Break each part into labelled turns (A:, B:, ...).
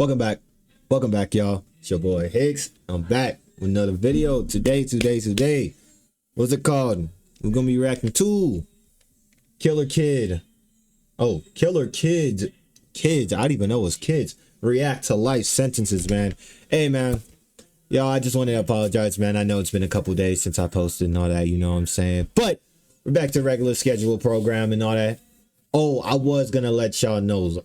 A: Welcome back, y'all. It's your boy Hicks. I'm back with another video. Today. What's it called? We're gonna be reacting to Killer Kid. Oh, Killer Kids. Kids. I didn't even know it was kids. React to life sentences, man. Hey, man. Y'all, I just wanted to apologize, man. I know it's been a couple days since I posted and all that, you know what I'm saying? But we're back to regular schedule program and all that. Oh, I was gonna let y'all know.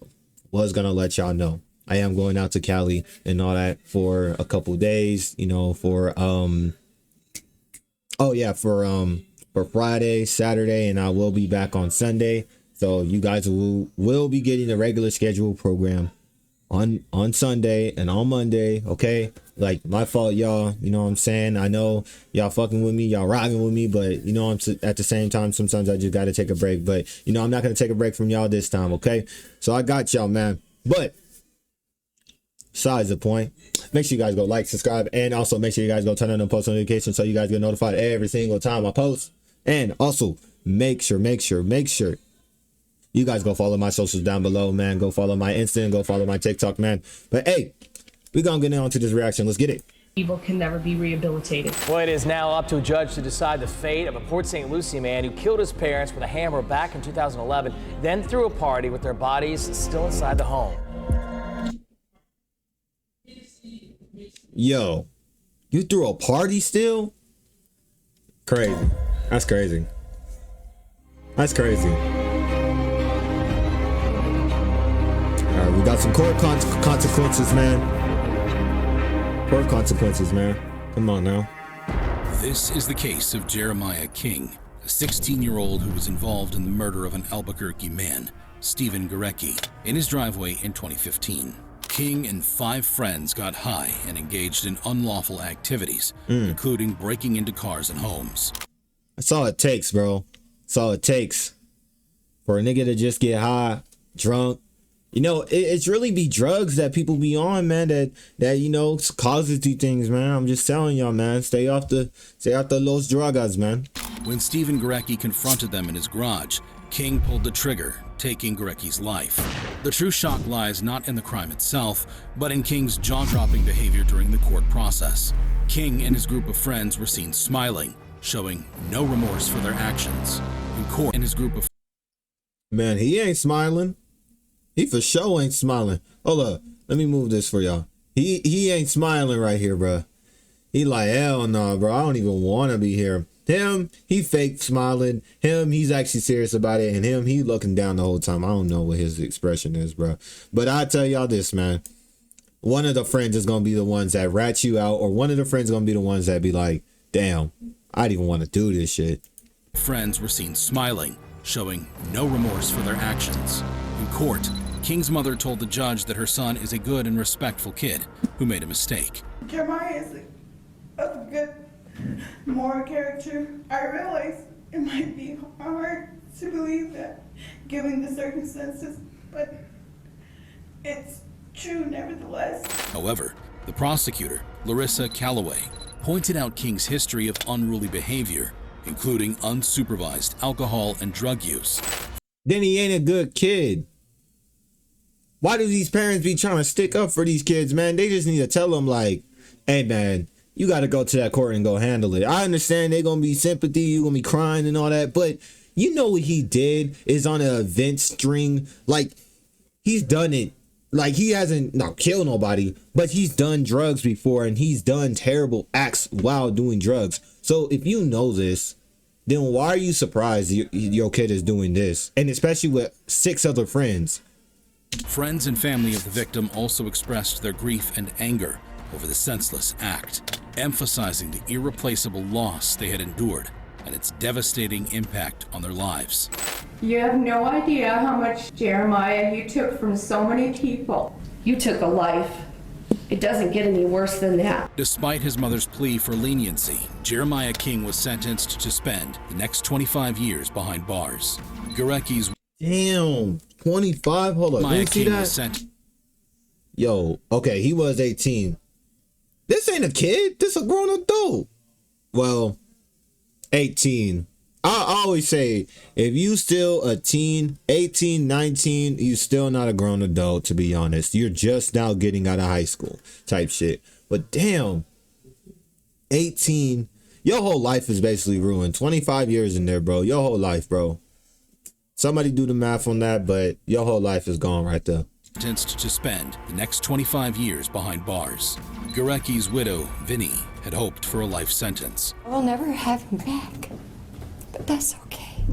A: I am going out to Cali and all that for a couple days, you know, for Friday, Saturday, and I will be back on Sunday. So you guys will be getting a regular schedule program on Sunday and on Monday, okay? Like, my fault, y'all, you know what I'm saying? I know y'all fucking with me, y'all rocking with me, but you know, at the same time, sometimes I just gotta take a break. But you know, I'm not gonna take a break from y'all this time, okay? So I got y'all, man. But besides the point, make sure you guys go like, subscribe, and also make sure you guys go turn on the post notifications so you guys get notified every single time I post. And also make sure you guys go follow my socials down below, man. Go follow my Insta and go follow my TikTok, man. But hey, we're gonna get on to this reaction. Let's get it.
B: Evil can never be rehabilitated.
C: Well, it is now up to a judge to decide the fate of a Port St. Lucie man who killed his parents with a hammer back in 2011, then threw a party with their bodies still inside the home.
A: Yo, you threw a party still? Crazy. That's crazy. That's crazy. All right, we got some court consequences, man. Court consequences, man. Come on now.
D: This is the case of Jeremiah King, a 16-year-old who was involved in the murder of an Albuquerque man, Stephen Gurecki, in his driveway in 2015. King and 5 friends got high and engaged in unlawful activities, including breaking into cars and homes.
A: That's all it takes, bro. That's all it takes for a nigga to just get high, drunk. You know, it's really be drugs that people be on, man, that you know, causes these things, man. I'm just telling y'all, man. Stay off the los drogas, man.
D: When Stephen Gurecki confronted them in his garage, King pulled the trigger, taking Gurecki's life. The true shock lies not in the crime itself, but in King's jaw-dropping behavior during the court process. King and his group of friends were seen smiling, showing no remorse for their actions. In court, and his group of...
A: Man, he ain't smiling. He for sure ain't smiling. Hold up. Let me move this for y'all. He ain't smiling right here, bro. He like, hell no, bro. I don't even want to be here. Him, he fake smiling. Him, he's actually serious about it. And him, he looking down the whole time. I don't know what his expression is, bro. But I tell y'all this, man. One of the friends is going to be the ones that rat you out. Or one of the friends is going to be the ones that be like, damn, I didn't even want to do this shit.
D: Friends were seen smiling, showing no remorse for their actions. In court, King's mother told the judge that her son is a good and respectful kid who made a mistake.
E: Jeremiah is a good moral character. I realize it might be hard to believe that given the circumstances, but it's true nevertheless.
D: However, the prosecutor, Larissa Calloway, pointed out King's history of unruly behavior, including unsupervised alcohol and drug use.
A: Then he ain't a good kid. Why do these parents be trying to stick up for these kids, man? They just need to tell them, like, hey, man, you got to go to that court and go handle it. I understand they're going to be sympathy, you're going to be crying and all that, but you know what he did is on an event string. Like, he's done it. Like, he hasn't not killed nobody, but he's done drugs before and he's done terrible acts while doing drugs. So if you know this, then why are you surprised your kid is doing this? And especially with 6 other friends.
D: Friends and family of the victim also expressed their grief and anger over the senseless act, emphasizing the irreplaceable loss they had endured and its devastating impact on their lives.
F: You have no idea how much, Jeremiah, you took from so many people.
B: You took a life. It doesn't get any worse than that.
D: Despite his mother's plea for leniency, Jeremiah King was sentenced to spend the next 25 years behind bars. Gurecki's...
A: Damn, 25? Hold on, let me see that. Yo, okay, he was 18. This ain't a kid. This a grown adult. Well, 18. always say, if you still a teen, 18, 19, you still not a grown adult, to be honest. You're just now getting out of high school type shit. But damn, 18, your whole life is basically ruined. 25 years in there, bro. Your whole life, bro. Somebody do the math on that, but your whole life is gone right there.
D: Sentenced to spend the next 25 years behind bars. Gorecki's widow, Vinny, had hoped for a life sentence.
G: I'll never have him back, but that's okay.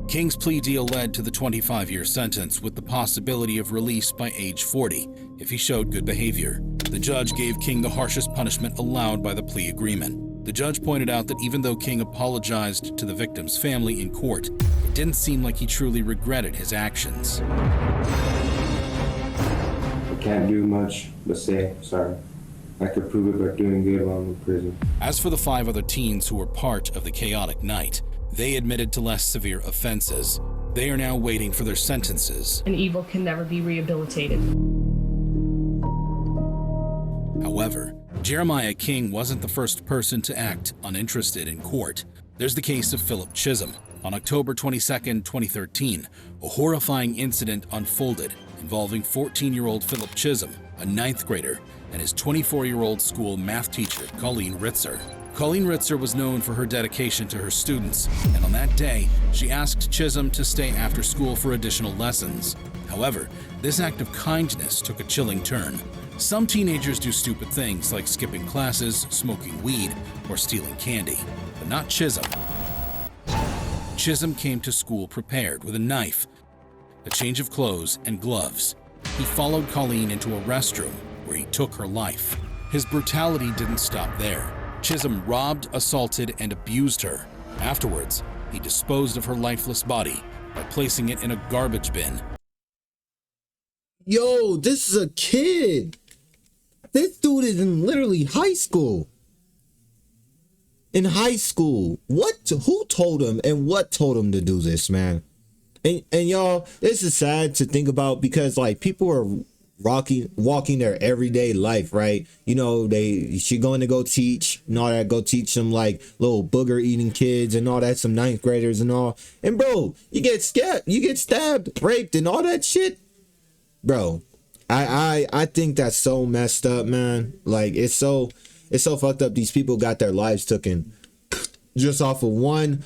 D: King's plea deal led to the 25-year sentence with the possibility of release by age 40 if he showed good behavior. The judge gave King the harshest punishment allowed by the plea agreement. The judge pointed out that even though King apologized to the victim's family in court, it didn't seem like he truly regretted his actions.
H: I can't do much but say sorry. I could prove it by doing good while I'm in prison.
D: As for the 5 other teens who were part of the chaotic night, they admitted to less severe offenses. They are now waiting for their sentences.
I: And evil can never be rehabilitated.
D: However, Jeremiah King wasn't the first person to act uninterested in court. There's the case of Philip Chisholm. On October 22, 2013, a horrifying incident unfolded involving 14-year-old Philip Chisholm, a 9th grader, and his 24-year-old school math teacher, Colleen Ritzer. Colleen Ritzer was known for her dedication to her students, and on that day, she asked Chisholm to stay after school for additional lessons. However, this act of kindness took a chilling turn. Some teenagers do stupid things like skipping classes, smoking weed, or stealing candy, but not Chisholm. Chisholm came to school prepared with a knife, a change of clothes, and gloves. He followed Colleen into a restroom where he took her life. His brutality didn't stop there. Chisholm robbed, assaulted, and abused her. Afterwards, he disposed of her lifeless body by placing it in a garbage bin.
A: Yo, this is a kid. This dude is in literally high school. In high school. Who told him and what told him to do this, man? And y'all, this is sad to think about because like people are walking their everyday life, right? You know, she going to go teach and all that, go teach some like little booger eating kids and all that, some 9th graders and all. And bro, you get stabbed, raped and all that shit. Bro, I think that's so messed up, man. Like it's so fucked up. These people got their lives taken just off of one.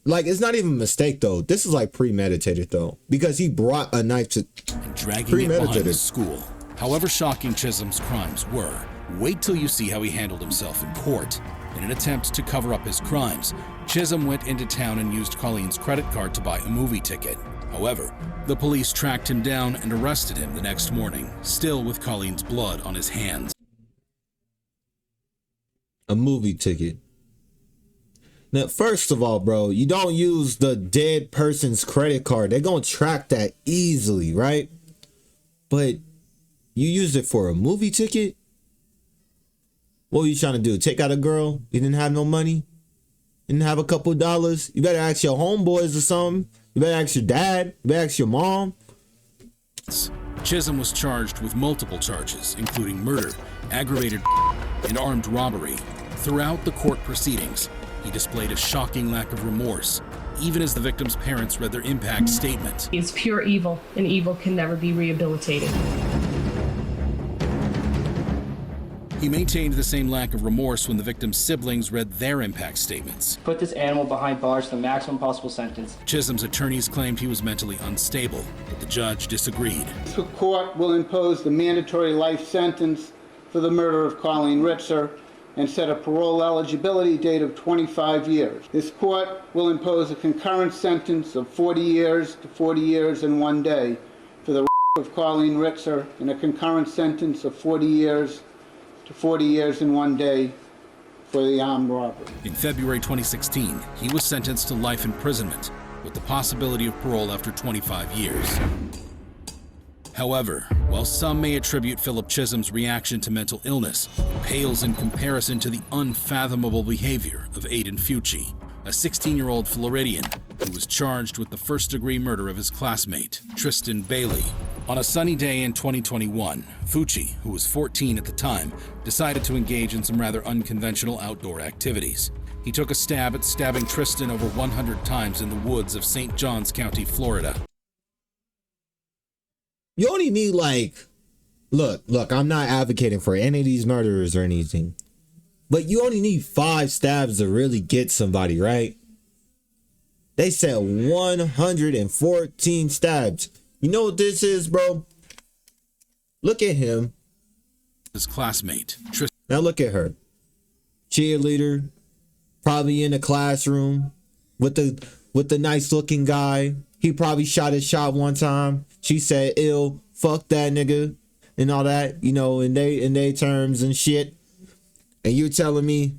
A: Like it's not even a mistake though. This is like premeditated though, because he brought a knife to
D: and dragging it behind the school. However shocking Chisholm's crimes were, wait till you see how he handled himself in court. In an attempt to cover up his crimes, Chisholm went into town and used Colleen's credit card to buy a movie ticket. However, the police tracked him down and arrested him the next morning, still with Colleen's blood on his hands.
A: A movie ticket. Now, first of all, bro, you don't use the dead person's credit card. They're going to track that easily, right? But you used it for a movie ticket? What were you trying to do? Take out a girl? You didn't have no money? You didn't have a couple dollars? You better ask your homeboys or something. You better ask your dad. You better ask your mom.
D: Chisholm was charged with multiple charges, including murder, aggravated and armed robbery. Throughout the court proceedings, he displayed a shocking lack of remorse, even as the victim's parents read their impact statement.
I: It's pure evil, and evil can never be rehabilitated.
D: He maintained the same lack of remorse when the victim's siblings read their impact statements.
J: Put this animal behind bars for the maximum possible sentence.
D: Chisholm's attorneys claimed he was mentally unstable, but the judge disagreed.
K: The court will impose the mandatory life sentence for the murder of Colleen Ritzer and set a parole eligibility date of 25 years. This court will impose a concurrent sentence of 40 years to 40 years and 1 day for the of Colleen Ritzer and a concurrent sentence of 40 years to 40 years and 1 day for the armed robbery.
D: In February 2016, he was sentenced to life imprisonment with the possibility of parole after 25 years. However, while some may attribute Philip Chisholm's reaction to mental illness, it pales in comparison to the unfathomable behavior of Aiden Fucci, a 16-year-old Floridian who was charged with the first-degree murder of his classmate, Tristan Bailey. On a sunny day in 2021, Fucci, who was 14 at the time, decided to engage in some rather unconventional outdoor activities. He took a stab at stabbing Tristan over 100 times in the woods of St. Johns County, Florida.
A: You only need look, I'm not advocating for any of these murderers or anything, but you only need 5 stabs to really get somebody, right? They said 114 stabs. You know what this is, bro? Look at him.
D: His classmate, Tristan.
A: Now look at her. Cheerleader, probably in the classroom with the nice looking guy. He probably shot his shot one time. She said, "Ill, fuck that nigga," and all that, you know, in they terms and shit. And you're telling me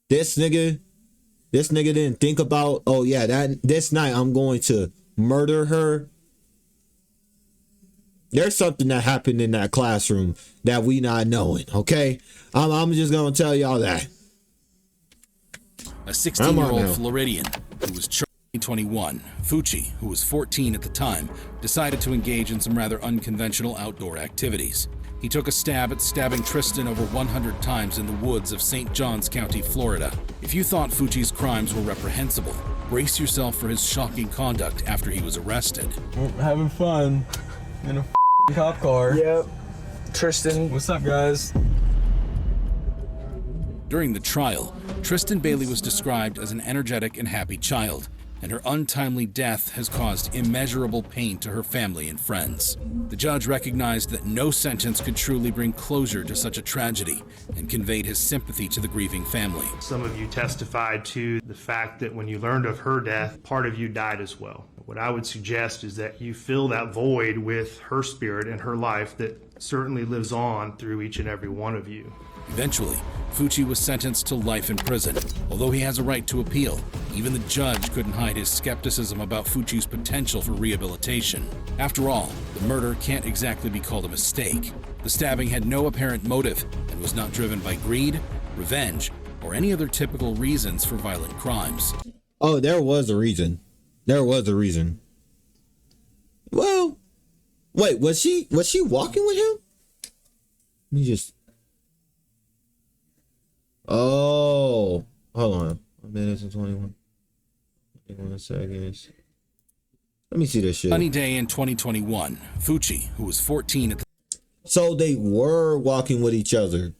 A: this nigga didn't think about, oh yeah, that this night I'm going to murder her. There's something that happened in that classroom that we not knowing, okay? I'm just gonna tell y'all that.
D: A 16-year-old Floridian who was charged in 2021, Fucci, who was 14 at the time, decided to engage in some rather unconventional outdoor activities. He took a stab at stabbing Tristan over 100 times in the woods of St. Johns County, Florida. If you thought Fucci's crimes were reprehensible, brace yourself for his shocking conduct after he was arrested.
L: We're having fun in a cop car. Yep. Tristan. What's up, guys?
D: During the trial, Tristan Bailey was described as an energetic and happy child, and her untimely death has caused immeasurable pain to her family and friends. The judge recognized that no sentence could truly bring closure to such a tragedy and conveyed his sympathy to the grieving family.
M: Some of you testified to the fact that when you learned of her death, part of you died as well. What I would suggest is that you fill that void with her spirit and her life that certainly lives on through each and every one of you.
D: Eventually, Fucci was sentenced to life in prison. Although he has a right to appeal, even the judge couldn't hide his skepticism about Fucci's potential for rehabilitation. After all, the murder can't exactly be called a mistake. The stabbing had no apparent motive and was not driven by greed, revenge, or any other typical reasons for violent crimes.
A: Oh, there was a reason. There was a reason. Well, wait, was she walking with him? Let me just... Oh, hold on. 1 minute and 21 seconds. Let me see this shit.
D: Sunny day in 2021, Fucci, who was 14 at the...
A: So they were walking with each other.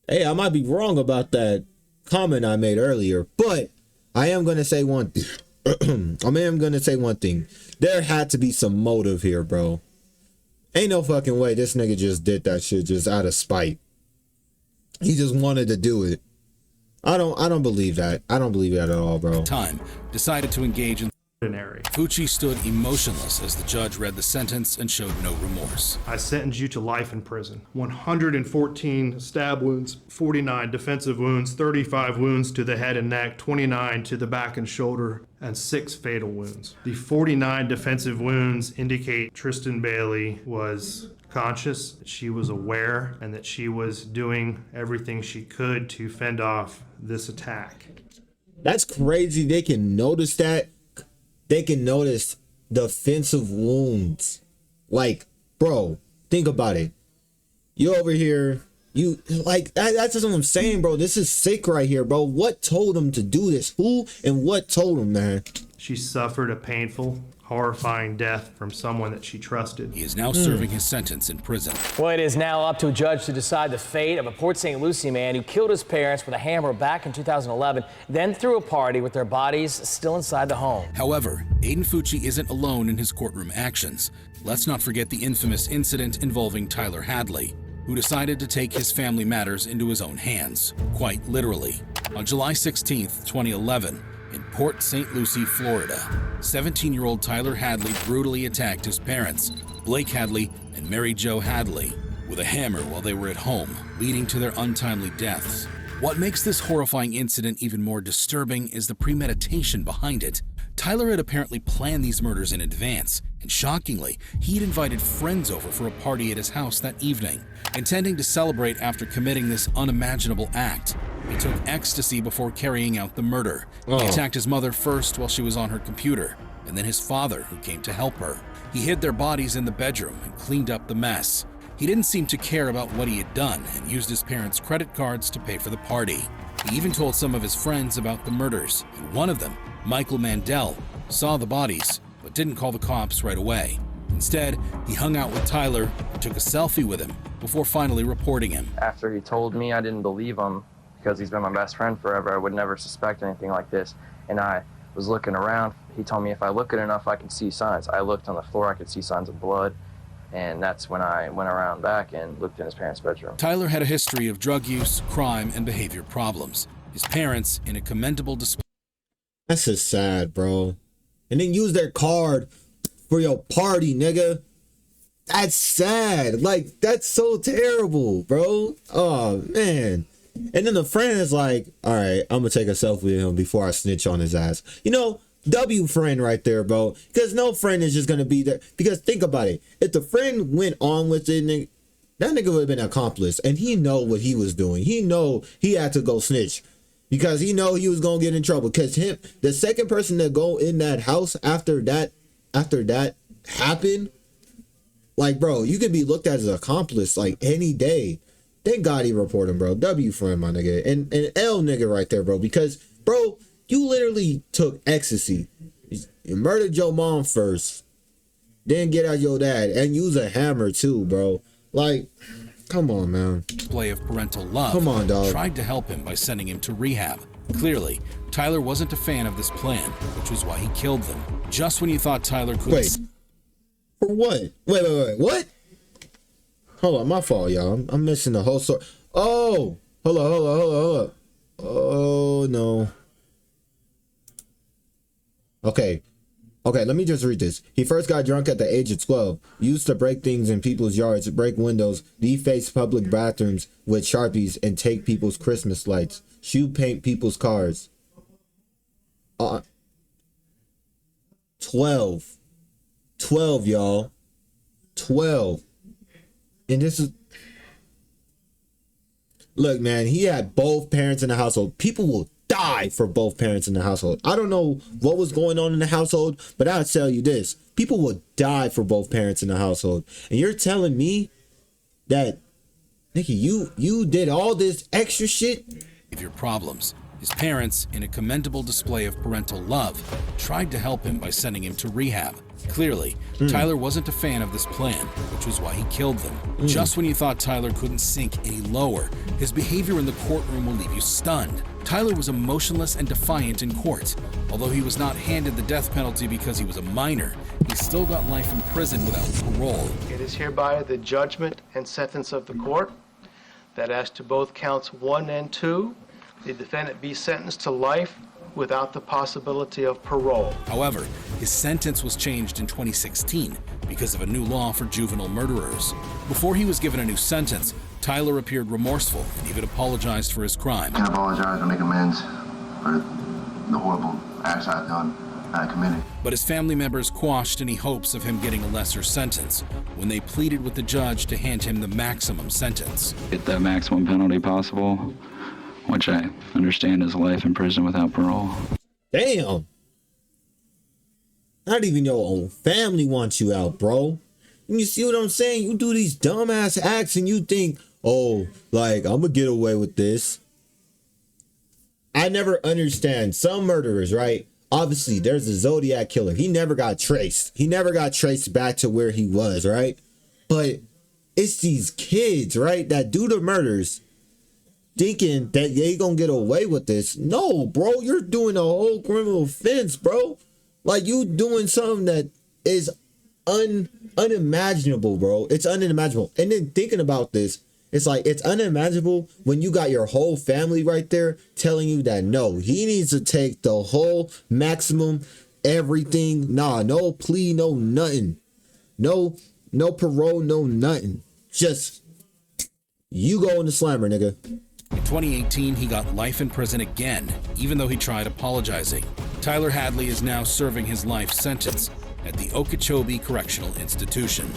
A: Hey, I might be wrong about that comment I made earlier, but I am going to say one thing. There had to be some motive here, bro. Ain't no fucking way this nigga just did that shit just out of spite. He just wanted to do it. I don't believe that. I don't believe that at all, bro.
D: Time decided to engage in... Fucci stood emotionless as the judge read the sentence and showed no remorse.
M: I sentence you to life in prison. 114 stab wounds, 49 defensive wounds, 35 wounds to the head and neck, 29 to the back and shoulder, and 6 fatal wounds. The 49 defensive wounds indicate Tristan Bailey was conscious, that she was aware, and that she was doing everything she could to fend off this attack.
A: That's crazy. They can notice that. They can notice defensive wounds. Like, bro, think about it. You over here, you like that's just what I'm saying, bro. This is sick right here, bro. What told him to do this? Who and what told him, man?
M: She suffered a painful, horrifying death from someone that she trusted.
D: He is now serving his sentence in prison.
C: Well, it is now up to a judge to decide the fate of a Port St. Lucie man who killed his parents with a hammer back in 2011, then threw a party with their bodies still inside the home.
D: However, Aiden Fucci isn't alone in his courtroom actions. Let's not forget the infamous incident involving Tyler Hadley, who decided to take his family matters into his own hands, quite literally. On July 16th, 2011, in Port St. Lucie, Florida, 17-year-old Tyler Hadley brutally attacked his parents, Blake Hadley and Mary Jo Hadley, with a hammer while they were at home, leading to their untimely deaths. What makes this horrifying incident even more disturbing is the premeditation behind it. Tyler had apparently planned these murders in advance, and shockingly, he'd invited friends over for a party at his house that evening. Intending to celebrate after committing this unimaginable act, he took ecstasy before carrying out the murder. He attacked his mother first while she was on her computer, and then his father, who came to help her. He hid their bodies in the bedroom and cleaned up the mess. He didn't seem to care about what he had done and used his parents' credit cards to pay for the party. He even told some of his friends about the murders, and one of them, Michael Mandel, saw the bodies but didn't call the cops right away. Instead, he hung out with Tyler and took a selfie with him before finally reporting him.
N: After he told me, I didn't believe him because he's been my best friend forever. I would never suspect anything like this. And I was looking around. He told me if I look at enough, I can see signs. I looked on the floor, I could see signs of blood. And that's when I went around back and looked in his parents' bedroom.
D: Tyler had a history of drug use, crime, and behavior problems. His parents, in a commendable display.
A: That's just sad, bro. And then use their card for your party, nigga. That's sad. Like, that's so terrible, bro. Oh, man. And then the friend is like, all right, I'm going to take a selfie with him before I snitch on his ass. You know, W friend right there, bro. Because no friend is just going to be there. Because think about it. If the friend went on with it, that nigga would have been an accomplice. And he know what he was doing. He know he had to go snitch. Because he know he was going to get in trouble. Because the second person to go in that house after that happened, like, bro, you could be looked at as an accomplice like any day. Thank God he reported him, bro. W friend, my nigga. And L nigga right there, bro. Because, bro, you literally took ecstasy. You murdered your mom first. Then get out your dad. And use a hammer too, bro. Like, come on, man.
D: Display of parental love.
A: Come on, dog.
D: Tried to help him by sending him to rehab. Clearly, Tyler wasn't a fan of this plan, which was why he killed them. Just when you thought Tyler could...
A: Wait. For what? Wait. What? Hold on, my fault, y'all. I'm missing the whole story. Oh! Hold on. Oh, no. Okay, let me just read this. He first got drunk at the age of 12. Used to break things in people's yards, break windows, deface public bathrooms with Sharpies, and take people's Christmas lights. Shoe paint people's cars. 12, y'all. 12. And this is... Look, man, he had both parents in the household. People will die for both parents in the household. I don't know what was going on in the household, but I'll tell you this. People will die for both parents in the household. And you're telling me that, nigga, you did all this extra shit?
D: Your problems. His parents, in a commendable display of parental love, tried to help him by sending him to rehab. Clearly, Tyler wasn't a fan of this plan, which was why he killed them. Just when you thought Tyler couldn't sink any lower, his behavior in the courtroom will leave you stunned. Tyler was emotionless and defiant in court. Although he was not handed the death penalty because he was a minor, he still got life in prison without parole.
O: It is hereby the judgment and sentence of the court that as to both counts 1 and 2, the defendant be sentenced to life without the possibility of parole.
D: However, his sentence was changed in 2016 because of a new law for juvenile murderers. Before he was given a new sentence, Tyler appeared remorseful and even apologized for his crime.
P: I apologize and make amends for the horrible acts I've done and I committed.
D: But his family members quashed any hopes of him getting a lesser sentence when they pleaded with the judge to hand him the maximum sentence.
Q: Get the maximum penalty possible, which I understand is life in prison without parole.
A: Damn. Not even your own family wants you out, bro. And you see what I'm saying? You do these dumbass acts and you think, oh, like, I'm gonna get away with this. I never understand some murderers, right? Obviously, there's a Zodiac killer. He never got traced. He never got traced back to where he was, right? But it's these kids, right, that do the murders thinking that they gonna get away with this. No, bro, you're doing a whole criminal offense, bro. Like, you doing something that is unimaginable, bro. It's unimaginable. And then thinking about this, it's like, it's unimaginable when you got your whole family right there telling you that, no, he needs to take the whole maximum everything. Nah, no plea, no nothing. No parole, no nothing. Just, you go in the slammer, nigga.
D: In 2018, he got life in prison again, even though he tried apologizing. Tyler Hadley is now serving his life sentence at the Okeechobee Correctional Institution.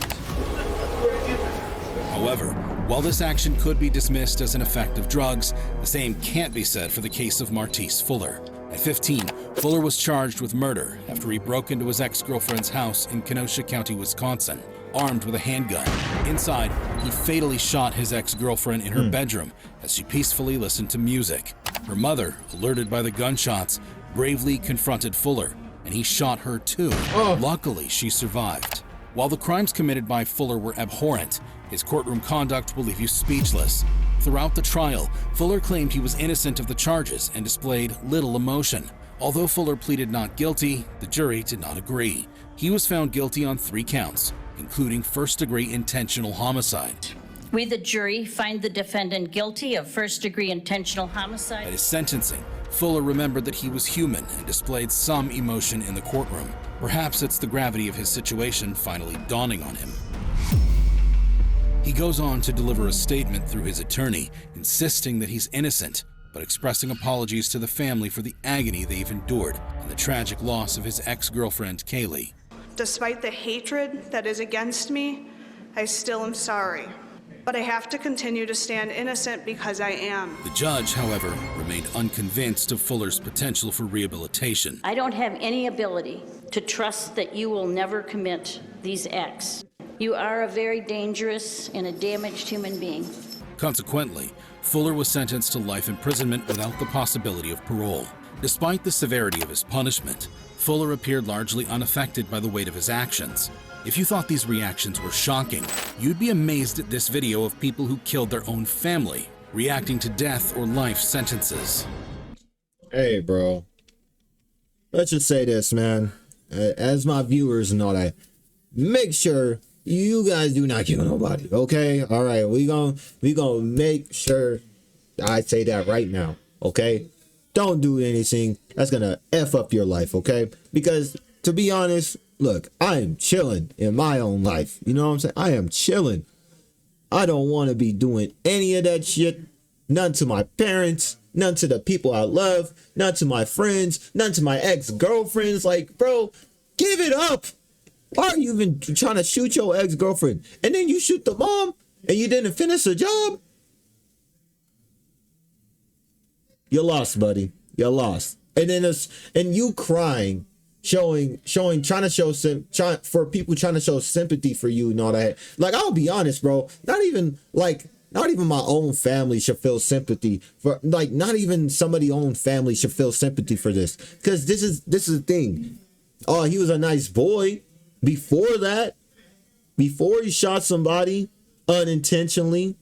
D: However, while this action could be dismissed as an effect of drugs, the same can't be said for the case of Martise Fuller. At 15, Fuller was charged with murder after he broke into his ex-girlfriend's house in Kenosha County, Wisconsin, armed with a handgun. Inside, he fatally shot his ex-girlfriend in her bedroom as she peacefully listened to music. Her mother, alerted by the gunshots, bravely confronted Fuller, and he shot her too. Luckily, she survived. While the crimes committed by Fuller were abhorrent, his courtroom conduct will leave you speechless. Throughout the trial, Fuller claimed he was innocent of the charges and displayed little emotion. Although Fuller pleaded not guilty, the jury did not agree. He was found guilty on 3 counts, including first-degree intentional homicide.
R: We, the jury, find the defendant guilty of first-degree intentional homicide.
D: At his sentencing, Fuller remembered that he was human and displayed some emotion in the courtroom. Perhaps it's the gravity of his situation finally dawning on him. He goes on to deliver a statement through his attorney, insisting that he's innocent, but expressing apologies to the family for the agony they've endured and the tragic loss of his ex-girlfriend, Kaylee.
E: Despite the hatred that is against me, I still am sorry. But I have to continue to stand innocent because I am.
D: The judge, however, remained unconvinced of Fuller's potential for rehabilitation.
R: I don't have any ability to trust that you will never commit these acts. You are a very dangerous and a damaged human being.
D: Consequently, Fuller was sentenced to life imprisonment without the possibility of parole. Despite the severity of his punishment, Fuller appeared largely unaffected by the weight of his actions. If you thought these reactions were shocking, you'd be amazed at this video of people who killed their own family, reacting to death or life sentences.
A: Hey, bro. Let's just say this, man. As my viewers and all that, make sure you guys do not kill nobody, okay? All right, we gonna make sure I say that right now, okay? Don't do anything that's gonna F up your life, okay? Because, to be honest, look, I am chilling in my own life. You know what I'm saying? I am chilling. I don't want to be doing any of that shit. None to my parents, none to the people I love, none to my friends, none to my ex-girlfriends. Like, bro, give it up. Why are you even trying to shoot your ex-girlfriend? And then you shoot the mom and you didn't finish the job? You lost, buddy. You lost. And then and you crying, trying to show sympathy for you and all that. Like, I'll be honest, bro. Not even my own family should feel sympathy for, like, not even somebody's own family should feel sympathy for this. Because this is the thing. Oh, he was a nice boy. Before that, before he shot somebody unintentionally.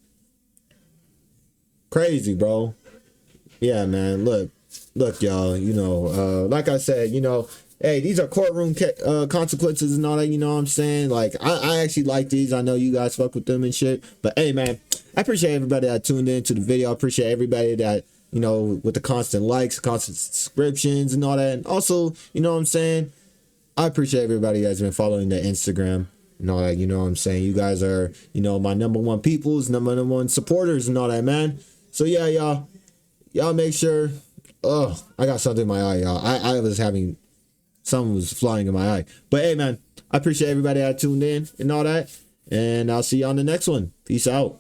A: Crazy, bro. Yeah, man. Look, y'all, you know, like I said, you know, hey, these are courtroom consequences and all that, you know what I'm saying? Like, I actually like these. I know you guys fuck with them and shit. But, hey, man, I appreciate everybody that tuned in to the video. I appreciate everybody that, you know, with the constant likes, constant subscriptions and all that. And also, you know what I'm saying? I appreciate everybody that's been following the Instagram and all that, you know what I'm saying? You guys are, you know, my number one peoples, number one supporters and all that, man. So, yeah, y'all make sure. Oh, I got something in my eye, y'all. I was having... Something was flying in my eye. But hey, man, I appreciate everybody that tuned in and all that. And I'll see you on the next one. Peace out.